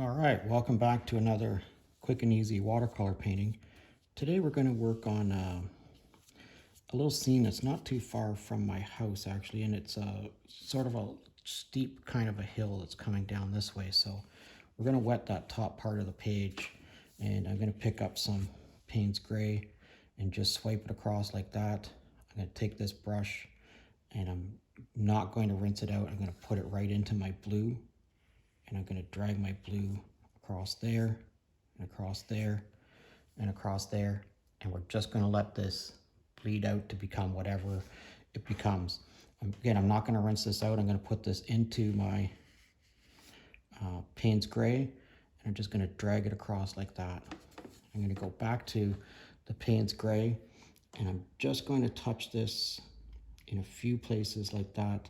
All right, welcome back to another quick and easy watercolor painting. Today we're going to work on a little scene that's not too far from my house actually, and it's sort of a steep kind of a hill that's coming down this way. So we're going to wet that top part of the page, and I'm going to pick up some Payne's gray and just swipe it across like that. I'm going to take this brush and I'm not going to rinse it out. I'm going to put it right into my blue. And I'm going to drag my blue across there, and across there, and across there. And we're just going to let this bleed out to become whatever it becomes. Again, I'm not going to rinse this out. I'm going to put this into my Payne's gray, and I'm just going to drag it across like that. I'm going to go back to the Payne's gray, and I'm just going to touch this in a few places like that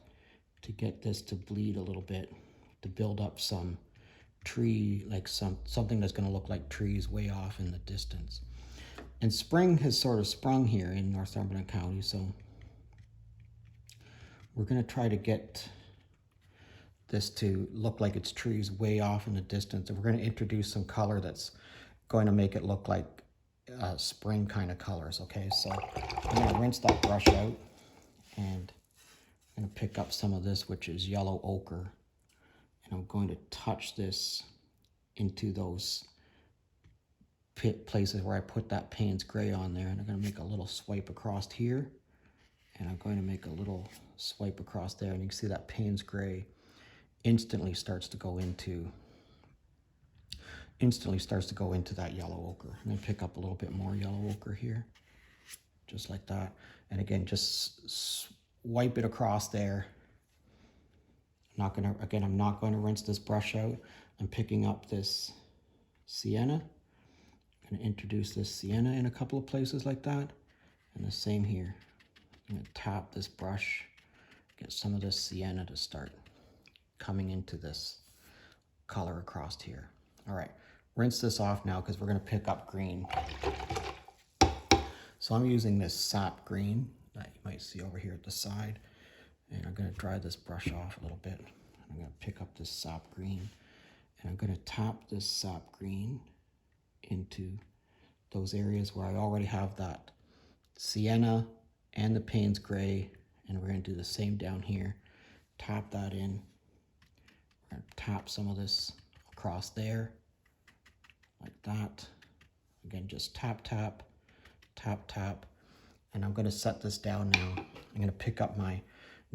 to get this to bleed a little bit, to build up some tree, like something that's going to look like trees way off in the distance. And spring has sort of sprung here in Northumberland County, so we're going to try to get this to look like it's trees way off in the distance, and we're going to introduce some color that's going to make it look like spring kind of colors. Okay, so I'm going to rinse that brush out, and I'm going to pick up some of this, which is yellow ochre. And I'm going to touch this into those places where I put that Payne's gray on there. And I'm going to make a little swipe across here. And I'm going to make a little swipe across there. And you can see that Payne's gray instantly starts to go into that yellow ochre. I'm going to pick up a little bit more yellow ochre here, just like that. And again, just swipe it across there. I'm not going to rinse this brush out. I'm picking up this sienna. I'm going to introduce this sienna in a couple of places like that. And the same here. I'm going to tap this brush, get some of this sienna to start coming into this color across here. All right, rinse this off now because we're going to pick up green. So I'm using this sap green that you might see over here at the side. And I'm going to dry this brush off a little bit. I'm going to pick up this sap green, and I'm going to tap this sap green into those areas where I already have that sienna and the Payne's gray, and we're going to do the same down here. Tap that in. We're going to tap some of this across there, like that. Again, just tap, tap, tap, tap. And I'm going to set this down now. I'm going to pick up my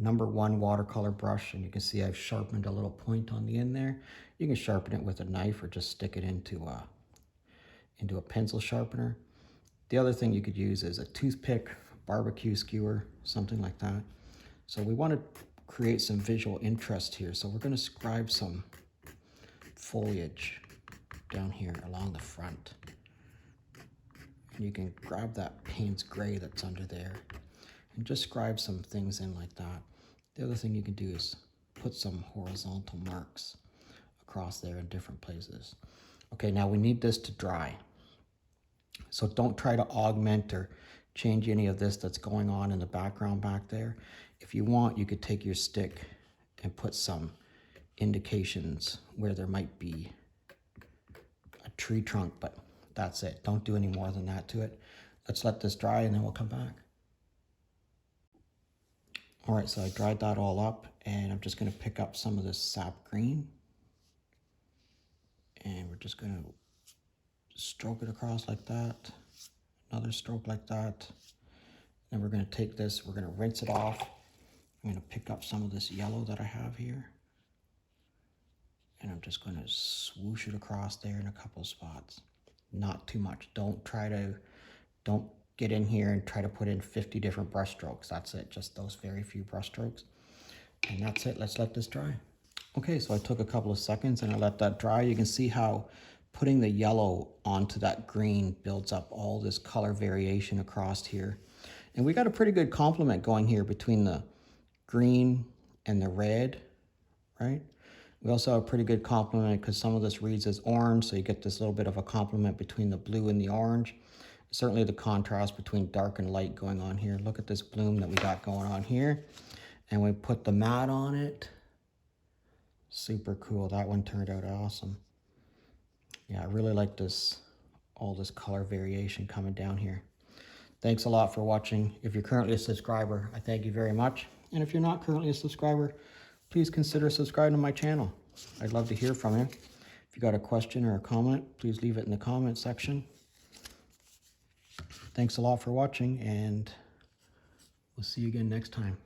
#1 watercolor brush, and you can see I've sharpened a little point on the end there. You can sharpen it with a knife or just stick it into a pencil sharpener. The other thing you could use is a toothpick, barbecue skewer, something like that. So we want to create some visual interest here. So we're going to scribe some foliage down here along the front. And you can grab that Payne's gray that's under there and just scribe some things in like that. The other thing you can do is put some horizontal marks across there in different places. Okay, now we need this to dry. So don't try to augment or change any of this that's going on in the background back there. If you want, you could take your stick and put some indications where there might be a tree trunk, but that's it. Don't do any more than that to it. Let's let this dry and then we'll come back. All right, so I dried that all up, and I'm just going to pick up some of this sap green, and we're just going to stroke it across like that, another stroke like that. Then we're going to take this, we're going to rinse it off. I'm going to pick up some of this yellow that I have here, and I'm just going to swoosh it across there in a couple of spots. Not too much. Don't get in here and try to put in 50 different brush strokes. That's it, just those very few brush strokes. And that's it, let's let this dry. Okay, so I took a couple of seconds and I let that dry. You can see how putting the yellow onto that green builds up all this color variation across here. And we got a pretty good complement going here between the green and the red, right? We also have a pretty good complement because some of this reads as orange, so you get this little bit of a complement between the blue and the orange. Certainly the contrast between dark and light going on here. Look at this bloom that we got going on here. And we put the matte on it. Super cool. That one turned out awesome. Yeah, I really like this, all this color variation coming down here. Thanks a lot for watching. If you're currently a subscriber, I thank you very much. And if you're not currently a subscriber, please consider subscribing to my channel. I'd love to hear from you. If you got a question or a comment, please leave it in the comment section. Thanks a lot for watching, and we'll see you again next time.